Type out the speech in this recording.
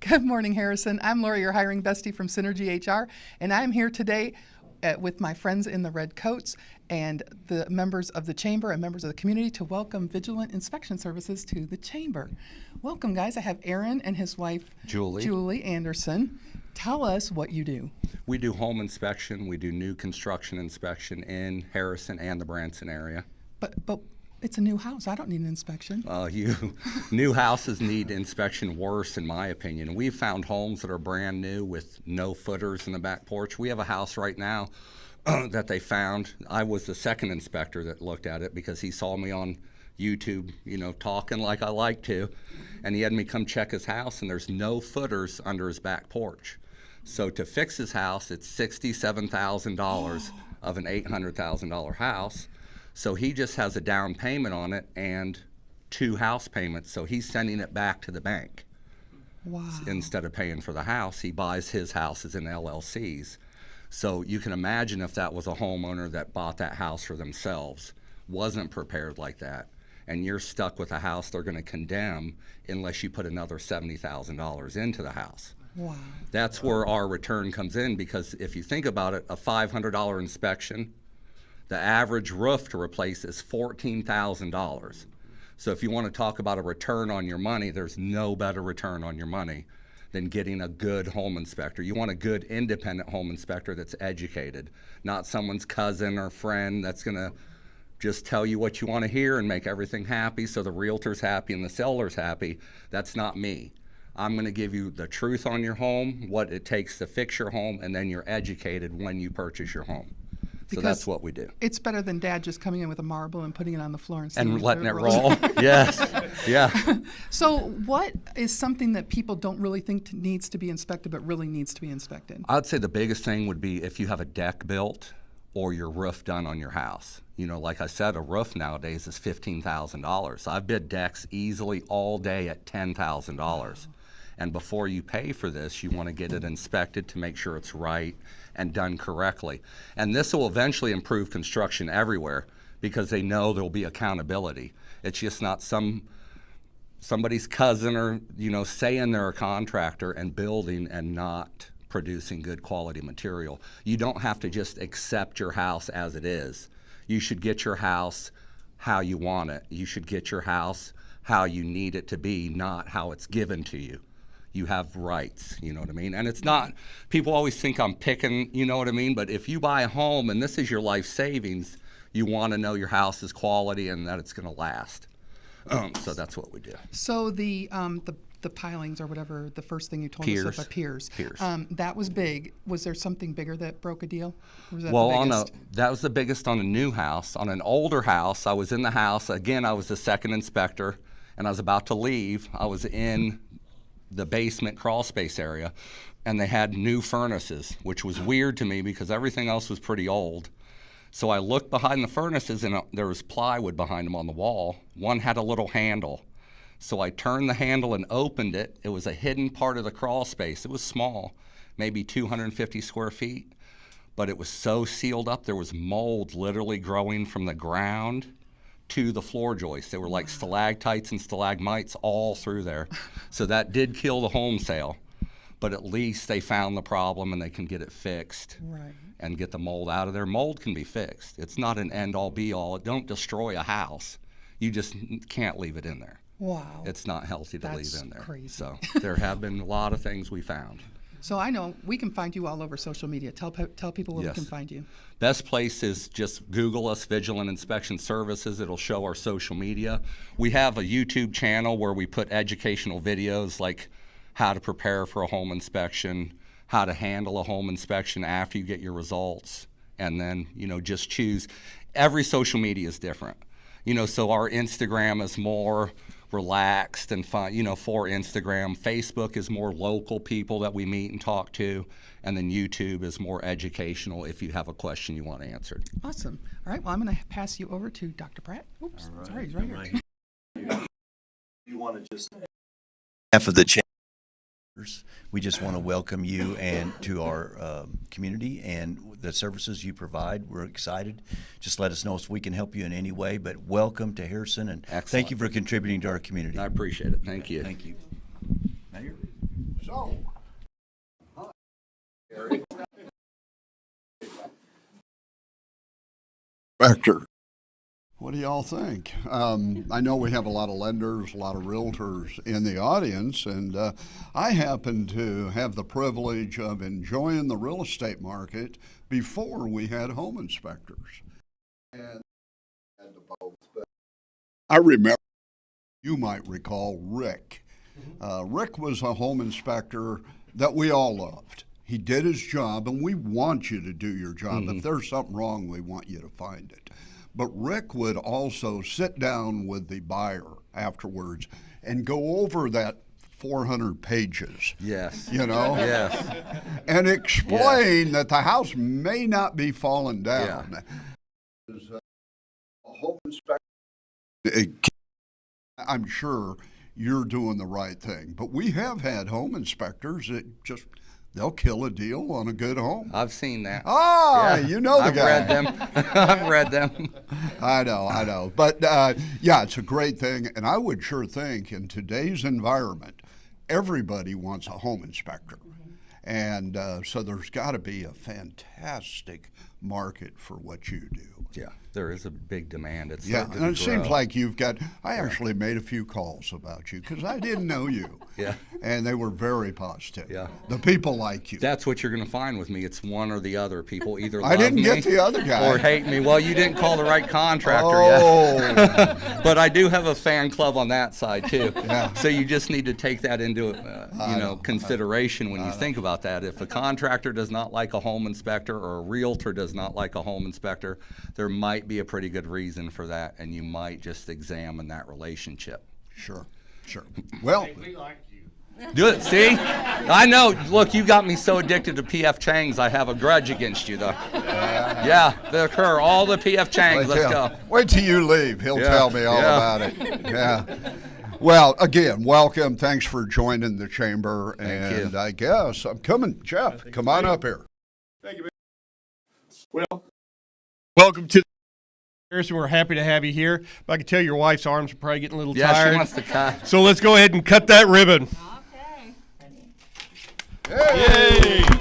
Good morning, Harrison. I'm Lori, your hiring bestie from Synergy HR, and I'm here today with my friends in the red coats and the members of the chamber and members of the community to welcome Vigilant Inspection Services to the chamber. Welcome, guys. I have Aaron and his wife, Julie Anderson. Tell us what you do. We do home inspection. We do new construction inspection in Harrison and the Branson area. But it's a new house. I don't need an inspection. New houses need inspection worse, in my opinion. We've found homes that are brand new with no footers in the back porch. We have a house right now that they found. I was the second inspector that looked at it because he saw me on YouTube, talking like I like to, and he had me come check his house, and there's no footers under his back porch. So to fix his house, it's $67,000 of an $800,000 house. So he just has a down payment on it and 2 house payments. So he's sending it back to the bank. Wow. Instead of paying for the house, he buys his houses in LLCs. So you can imagine if that was a homeowner that bought that house for themselves, wasn't prepared like that, and you're stuck with a house they're going to condemn unless you put another $70,000 into the house. Wow. That's where our return comes in, because if you think about it, a $500 inspection, the average roof to replace is $14,000. So if you want to talk about a return on your money, there's no better return on your money than getting a good home inspector. You want a good independent home inspector that's educated, not someone's cousin or friend that's going to just tell you what you want to hear and make everything happy so the realtor's happy and the seller's happy. That's not me. I'm going to give you the truth on your home, what it takes to fix your home, and then you're educated when you purchase your home. So that's what we do. It's better than Dad just coming in with a marble and putting it on the floor and letting it roll. Yes, yeah. So what is something that people don't really think needs to be inspected but really needs to be inspected? I'd say the biggest thing would be if you have a deck built or your roof done on your house. Like I said, a roof nowadays is $15,000. I've bid decks easily all day at $10,000. Wow. And before you pay for this, you want to get it inspected to make sure it's right and done correctly. And this will eventually improve construction everywhere because they know there'll be accountability. It's just not somebody's cousin or, saying they're a contractor and building and not producing good quality material. You don't have to just accept your house as it is. You should get your house how you want it. You should get your house how you need it to be, not how it's given to you. You have rights, you know what I mean? And it's not, people always think I'm picking, you know what I mean? But if you buy a home and this is your life savings, you want to know your house is quality and that it's going to last. So that's what we do. So the pilings or whatever, the first thing you told us about piers. That was big. Was there something bigger that broke a deal? Or was that the biggest? That was the biggest on a new house. On an older house, I was in the house. Again, I was the second inspector, and I was about to leave. I was in the basement crawl space area, and they had new furnaces, which was weird to me because everything else was pretty old. So I looked behind the furnaces, and there was plywood behind them on the wall. One had a little handle. So I turned the handle and opened it. It was a hidden part of the crawl space. It was small, maybe 250 square feet, but it was so sealed up, there was mold literally growing from the ground to the floor joists. They were like stalactites and stalagmites all through there. So that did kill the home sale, but at least they found the problem and they can get it fixed. Right. And get the mold out of there. Mold can be fixed. It's not an end-all be-all. It don't destroy a house. You just can't leave it in there. Wow. It's not healthy to leave in there. Crazy. So there have been a lot of things we found. So I know we can find you all over social media. Tell people where we can find you. Best place is just Google us, Vigilant Inspection Services. It'll show our social media. We have a YouTube channel where we put educational videos like how to prepare for a home inspection, how to handle a home inspection after you get your results, and then, just choose. Every social media is different. So our Instagram is more relaxed and fun, for Instagram. Facebook is more local people that we meet and talk to, and then YouTube is more educational if you have a question you want answered. Awesome. All right, well, I'm going to pass you over to Dr. Pratt. Oops, sorry, he's right here. You want to just half of the chambers, we just want to welcome you and to our community and the services you provide. We're excited. Just let us know if we can help you in any way. But welcome to Harrison, and Excellent. Thank you for contributing to our community. I appreciate it. Thank you. Thank you. Mayor? So, Inspector, what do y'all think? I know we have a lot of lenders, a lot of realtors in the audience, and I happen to have the privilege of enjoying the real estate market before we had home inspectors. And I remember, you might recall Rick. Rick was a home inspector that we all loved. He did his job, and we want you to do your job. If there's something wrong, we want you to find it. But Rick would also sit down with the buyer afterwards and go over that 400 pages. Yes. You know? Yes. And explain that the house may not be falling down. Yeah. A home inspector, I'm sure you're doing the right thing. But we have had home inspectors that just, they'll kill a deal on a good home. I've seen that. Ah, Yeah. you know the I've guy. read them. I've read them. I know. But yeah, it's a great thing. And I would sure think in today's environment, everybody wants a home inspector. And so there's got to be a fantastic market for what you do. Yeah, there is a big demand. It's Yeah, starting and to it seems grow. like you've got, I actually made a few calls about you because I didn't know you. Yeah. And they were very positive. Yeah. The people like you. That's what you're going to find with me. It's one or the other. People either I love didn't me get the other guy. or hate me. Well, you didn't call the right contractor Oh. yet. But I do have a fan club on that side too. Yeah. So you just need to take that into consideration when you think about that. If a contractor does not like a home inspector or a realtor does not like a home inspector, there might be a pretty good reason for that, and you might just examine that relationship. Sure. Well, Do it. See? I know. Look, you got me so addicted to P.F. Chang's, I have a grudge against you, though. Yeah, the occur. All the P.F. Chang's. Let's go. wait till you leave. He'll Yeah, tell me all yeah. about it. Yeah. Well, again, welcome. Thanks for joining the chamber. Thank you. And I guess I'm coming. Jeff, come on up here. Well, welcome to Harrison. We're happy to have you here. But I can tell your wife's arms are probably getting a little Yeah, tired. she wants to cut. So let's go ahead and cut that ribbon. Okay. Yay!